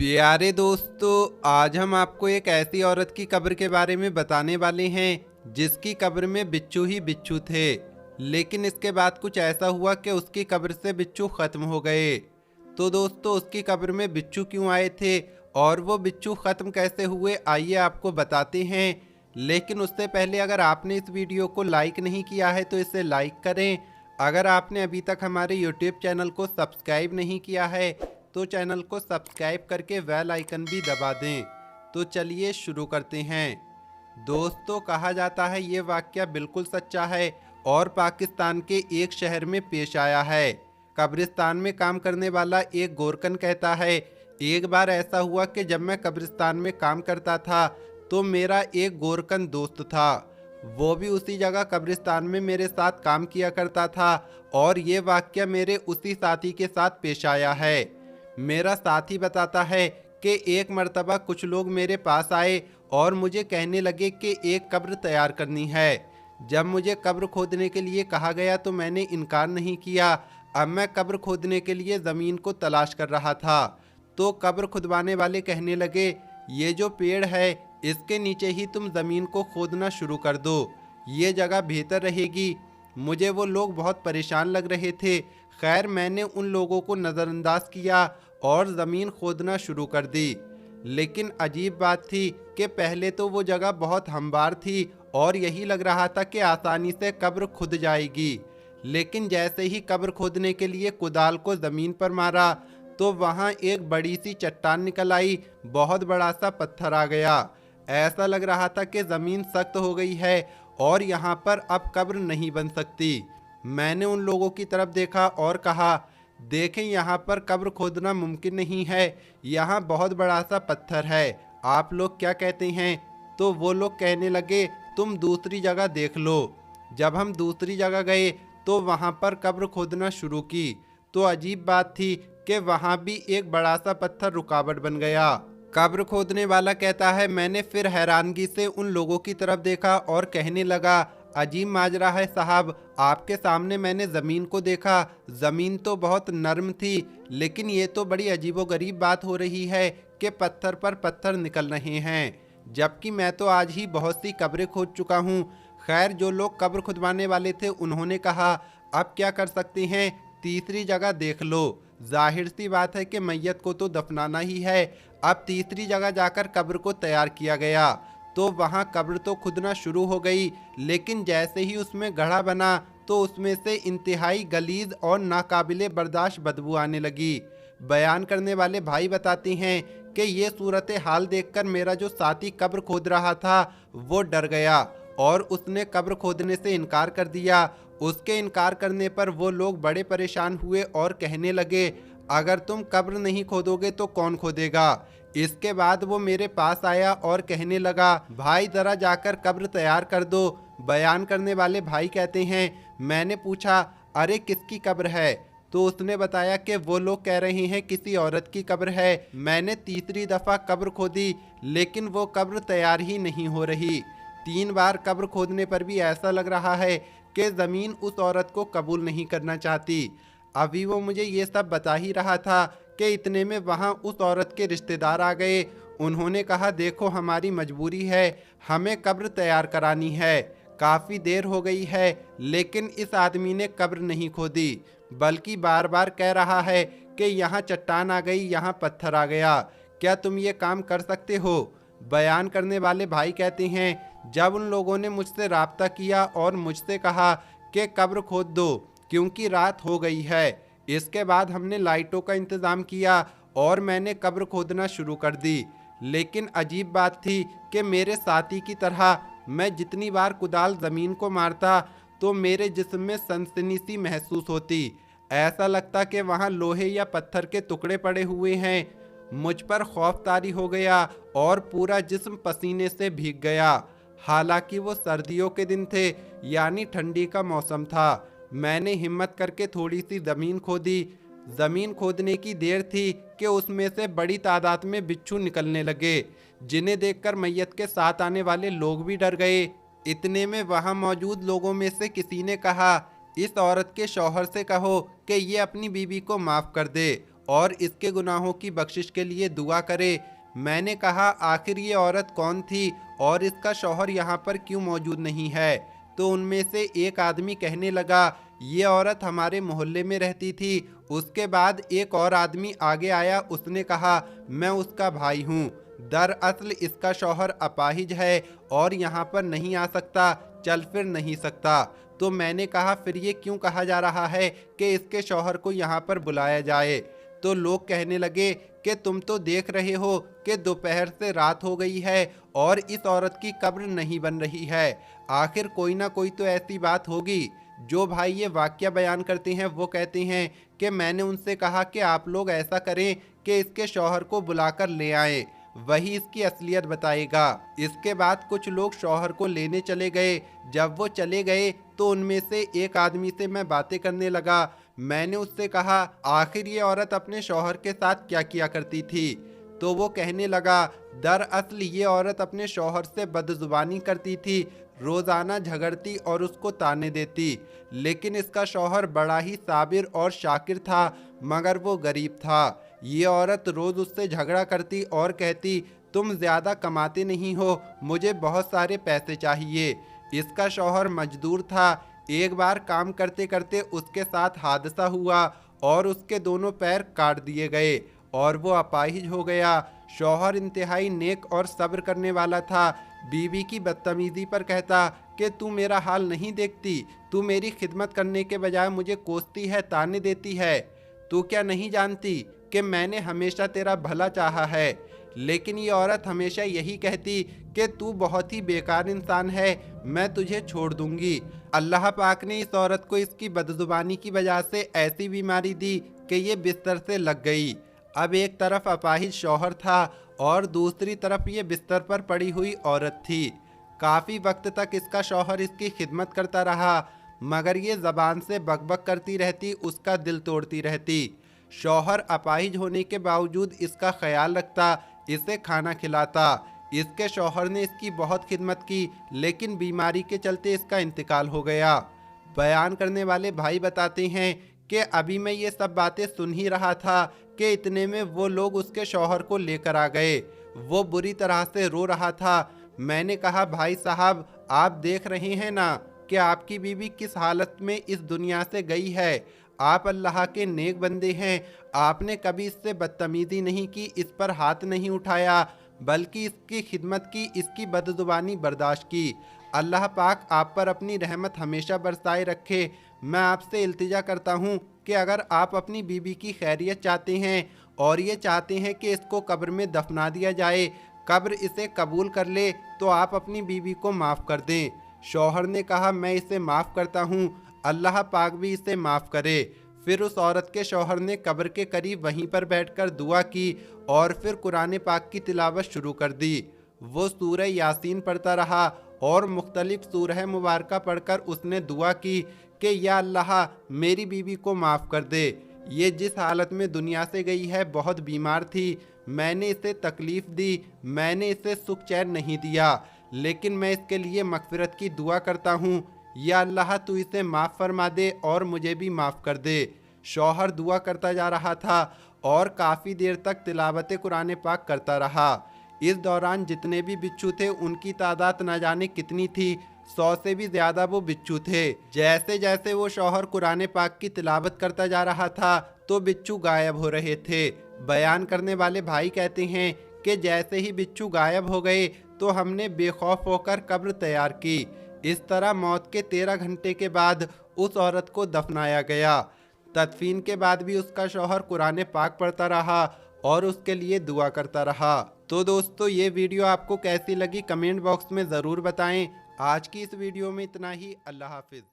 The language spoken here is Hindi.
प्यारे दोस्तों, आज हम आपको एक ऐसी औरत की कब्र के बारे में बताने वाले हैं जिसकी कब्र में बिच्छू ही बिच्छू थे। लेकिन इसके बाद कुछ ऐसा हुआ कि उसकी कब्र से बिच्छू खत्म हो गए। तो दोस्तों, उसकी कब्र में बिच्छू क्यों आए थे और वो बिच्छू खत्म कैसे हुए, आइए आपको बताते हैं। लेकिन उससे पहले अगर आपने इस वीडियो को लाइक नहीं किया है तो इसे लाइक करें। अगर आपने अभी तक हमारे यूट्यूब चैनल को सब्सक्राइब नहीं किया है तो चैनल को सब्सक्राइब करके बेल आइकन भी दबा दें। तो चलिए शुरू करते हैं। दोस्तों, कहा जाता है ये वाकया बिल्कुल सच्चा है और पाकिस्तान के एक शहर में पेश आया है। कब्रिस्तान में काम करने वाला एक गोरकन कहता है, एक बार ऐसा हुआ कि जब मैं कब्रिस्तान में काम करता था तो मेरा एक गोरकन दोस्त था। वो भी उसी जगह कब्रिस्तान में मेरे साथ काम किया करता था और ये वाकया मेरे उसी साथी के साथ पेश आया है। मेरा साथी बताता है कि एक मर्तबा कुछ लोग मेरे पास आए और मुझे कहने लगे कि एक कब्र तैयार करनी है। जब मुझे कब्र खोदने के लिए कहा गया तो मैंने इनकार नहीं किया। अब मैं कब्र खोदने के लिए ज़मीन को तलाश कर रहा था तो कब्र खुदवाने वाले कहने लगे, ये जो पेड़ है इसके नीचे ही तुम ज़मीन को खोदना शुरू कर दो, ये जगह बेहतर रहेगी। मुझे वो लोग बहुत परेशान लग रहे थे। खैर, मैंने उन लोगों को नज़रअंदाज किया और ज़मीन खोदना शुरू कर दी। लेकिन अजीब बात थी कि पहले तो वो जगह बहुत हमवार थी और यही लग रहा था कि आसानी से कब्र खुद जाएगी। लेकिन जैसे ही कब्र खोदने के लिए कुदाल को ज़मीन पर मारा तो वहाँ एक बड़ी सी चट्टान निकल आई। बहुत बड़ा सा पत्थर आ गया। ऐसा लग रहा था कि ज़मीन सख्त हो गई है और यहाँ पर अब कब्र नहीं बन सकती। मैंने उन लोगों की तरफ देखा और कहा, देखें, यहाँ पर कब्र खोदना मुमकिन नहीं है, यहाँ बहुत बड़ा सा पत्थर है, आप लोग क्या कहते हैं? तो वो लोग कहने लगे, तुम दूसरी जगह देख लो। जब हम दूसरी जगह गए तो वहाँ पर कब्र खोदना शुरू की तो अजीब बात थी कि वहाँ भी एक बड़ा सा पत्थर रुकावट बन गया। कब्र खोदने वाला कहता है, मैंने फिर हैरानगी से उन लोगों की तरफ देखा और कहने लगा, अजीब माजरा है साहब, आपके सामने मैंने ज़मीन को देखा, ज़मीन तो बहुत नरम थी, लेकिन ये तो बड़ी अजीबोगरीब बात हो रही है कि पत्थर पर पत्थर निकल रहे हैं, जबकि मैं तो आज ही बहुत सी कब्रें खोद चुका हूँ। खैर, जो लोग कब्र खुदवाने वाले थे उन्होंने कहा, अब क्या कर सकते हैं, तीसरी जगह देख लो। जाहिर सी बात है कि मैयत को तो दफनाना ही है। अब तीसरी जगह जाकर कब्र को तैयार किया गया तो वहाँ कब्र तो खुदना शुरू हो गई, लेकिन जैसे ही उसमें गड्ढा बना तो उसमें से इंतहाई गलीज और नाकाबिले बर्दाश्त बदबू आने लगी। बयान करने वाले भाई बताते हैं कि ये सूरत हाल देखकर मेरा जो साथी कब्र खोद रहा था वो डर गया और उसने कब्र खोदने से इनकार कर दिया। उसके इनकार करने पर वो लोग बड़े परेशान हुए और कहने लगे, अगर तुम कब्र नहीं खोदोगे तो कौन खोदेगा? इसके बाद वो मेरे पास आया और कहने लगा, भाई ज़रा जाकर कब्र तैयार कर दो। बयान करने वाले भाई कहते हैं, मैंने पूछा, अरे किसकी कब्र है? तो उसने बताया कि वो लोग कह रहे हैं किसी औरत की कब्र है। मैंने तीसरी दफ़ा कब्र खोदी लेकिन वो कब्र तैयार ही नहीं हो रही। 3 बार कब्र खोदने पर भी ऐसा लग रहा है कि ज़मीन उस औरत को कबूल नहीं करना चाहती। अभी वो मुझे ये सब बता ही रहा था कि इतने में वहाँ उस औरत के रिश्तेदार आ गए। उन्होंने कहा, देखो, हमारी मजबूरी है, हमें कब्र तैयार करानी है, काफ़ी देर हो गई है लेकिन इस आदमी ने कब्र नहीं खोदी, बल्कि बार बार कह रहा है कि यहाँ चट्टान आ गई, यहाँ पत्थर आ गया, क्या तुम ये काम कर सकते हो? बयान करने वाले भाई कहते हैं, जब उन लोगों ने मुझसे राब्ता किया और मुझसे कहा कि कब्र खोद दो क्योंकि रात हो गई है, इसके बाद हमने लाइटों का इंतज़ाम किया और मैंने कब्र खोदना शुरू कर दी। लेकिन अजीब बात थी कि मेरे साथी की तरह मैं जितनी बार कुदाल ज़मीन को मारता तो मेरे जिस्म में सनसनी सी महसूस होती। ऐसा लगता कि वहाँ लोहे या पत्थर के टुकड़े पड़े हुए हैं। मुझ पर खौफ तारी हो गया और पूरा जिस्म पसीने से भीग गया। हालांकि वो सर्दियों के दिन थे, यानी ठंडी का मौसम था। मैंने हिम्मत करके थोड़ी सी ज़मीन खोदी। ज़मीन खोदने की देर थी कि उसमें से बड़ी तादाद में बिच्छू निकलने लगे, जिन्हें देखकर मैयत के साथ आने वाले लोग भी डर गए। इतने में वहाँ मौजूद लोगों में से किसी ने कहा, इस औरत के शौहर से कहो कि ये अपनी बीवी को माफ़ कर दे और इसके गुनाहों की बख्शिश के लिए दुआ करे। मैंने कहा आखिर ये औरत कौन थी और इसका शौहर यहाँ पर क्यों मौजूद नहीं है? तो उनमें से एक आदमी कहने लगा, ये औरत हमारे मोहल्ले में रहती थी। उसके बाद एक और आदमी आगे आया, उसने कहा मैं उसका भाई हूँ। दरअसल इसका शौहर अपाहिज है और यहाँ पर नहीं आ सकता, चल फिर नहीं सकता। तो मैंने कहा फिर ये क्यों कहा जा रहा है कि इसके शौहर को यहाँ पर बुलाया जाए? तो लोग कहने लगे कि तुम तो देख रहे हो कि दोपहर से रात हो गई है और इस औरत की कब्र नहीं बन रही है। आखिर कोई ना कोई तो ऐसी बात होगी। जो भाई ये वाकया बयान करते हैं वो कहते हैं कि मैंने उनसे कहा कि आप लोग ऐसा करें कि इसके शौहर को बुलाकर ले आएं, वही इसकी असलियत बताएगा। इसके बाद कुछ लोग शौहर को लेने चले गए। जब वो चले गए तो उनमें से एक आदमी से मैं बातें करने लगा। मैंने उससे कहा आखिर ये औरत अपने शौहर के साथ क्या किया करती थी? तो वो कहने लगा दरअसल ये औरत अपने शौहर से बदजुबानी करती थी, रोजाना झगड़ती और उसको ताने देती। लेकिन इसका शौहर बड़ा ही साबिर और शाकिर था, मगर वो गरीब था। ये औरत रोज उससे झगड़ा करती और कहती तुम ज्यादा कमाते नहीं हो, मुझे बहुत सारे पैसे चाहिए। इसका शौहर मजदूर था। एक बार काम करते करते उसके साथ हादसा हुआ और उसके दोनों पैर काट दिए गए और वो अपाहिज हो गया। शौहर इंतहाई नेक और सब्र करने वाला था। बीवी की बदतमीजी पर कहता कि तू मेरा हाल नहीं देखती, तू मेरी खिदमत करने के बजाय मुझे कोसती है, ताने देती है। तू क्या नहीं जानती कि मैंने हमेशा तेरा भला चाहा है? लेकिन ये औरत हमेशा यही कहती कि तू बहुत ही बेकार इंसान है, मैं तुझे छोड़ दूंगी। अल्लाह पाक ने इस औरत को इसकी बदजुबानी की वजह से ऐसी बीमारी दी कि ये बिस्तर से लग गई। अब एक तरफ अपाहिज शौहर था और दूसरी तरफ ये बिस्तर पर पड़ी हुई औरत थी। काफ़ी वक्त तक इसका शौहर इसकी खिदमत करता रहा, मगर ये ज़बान से बकबक करती रहती, उसका दिल तोड़ती रहती। शौहर अपाहिज होने के बावजूद इसका ख्याल रखता, इसे खाना खिलाता। इसके शौहर ने इसकी बहुत खिदमत की, लेकिन बीमारी के चलते इसका इंतकाल हो गया। बयान करने वाले भाई बताते हैं कि अभी मैं ये सब बातें सुन ही रहा था कि इतने में वो लोग उसके शौहर को लेकर आ गए। वो बुरी तरह से रो रहा था। मैंने कहा भाई साहब, आप देख रहे हैं ना कि आपकी बीवी किस हालत में इस दुनिया से गई है। आप अल्लाह के नेक बंदे हैं, आपने कभी इससे बदतमीजी नहीं की, इस पर हाथ नहीं उठाया, बल्कि इसकी खिदमत की, इसकी बदजुबानी बर्दाश्त की। अल्लाह पाक आप पर अपनी रहमत हमेशा बरसाए रखे। मैं आपसे इल्तिजा करता हूँ कि अगर आप अपनी बीवी की खैरियत चाहते हैं और ये चाहते हैं कि इसको कब्र में दफना दिया जाए, कब्र इसे कबूल कर ले, तो आप अपनी बीवी को माफ़ कर दें। शौहर ने कहा मैं इसे माफ़ करता हूँ, अल्लाह पाक भी इसे माफ़ करे। फिर उस औरत के शौहर ने कब्र के करीब वहीं पर बैठकर दुआ की और फिर कुरान पाक की तिलावत शुरू कर दी। वो सूरह यासीन पढ़ता रहा और मुख्तलिफ सूरह मुबारका पढ़कर उसने दुआ की कि या अल्लाह मेरी बीवी को माफ़ कर दे। ये जिस हालत में दुनिया से गई है बहुत बीमार थी, मैंने इसे तकलीफ़ दी, मैंने इसे सुख चैन नहीं दिया, लेकिन मैं इसके लिए मगफिरत की दुआ करता हूँ। या अल्लाह तू इसे माफ़ फरमा दे और मुझे भी माफ़ कर दे। शौहर दुआ करता जा रहा था और काफ़ी देर तक तिलावत कुरान पाक करता रहा। इस दौरान जितने भी बिच्छू थे उनकी तादाद न जाने कितनी थी, 100 से भी ज़्यादा वो बिच्छू थे। जैसे जैसे वो शौहर कुरान पाक की तिलावत करता जा रहा था तो बिच्छू गायब हो रहे थे। बयान करने वाले भाई कहते हैं कि जैसे ही बिच्छू गायब हो गए तो हमने बेखौफ होकर कब्र तैयार की। इस तरह मौत के 13 घंटे के बाद उस औरत को दफनाया गया। तदफीन के बाद भी उसका शौहर कुरान पाक पढ़ता रहा और उसके लिए दुआ करता रहा। तो दोस्तों, ये वीडियो आपको कैसी लगी कमेंट बॉक्स में ज़रूर बताएं। आज की इस वीडियो में इतना ही। अल्लाह हाफिज़।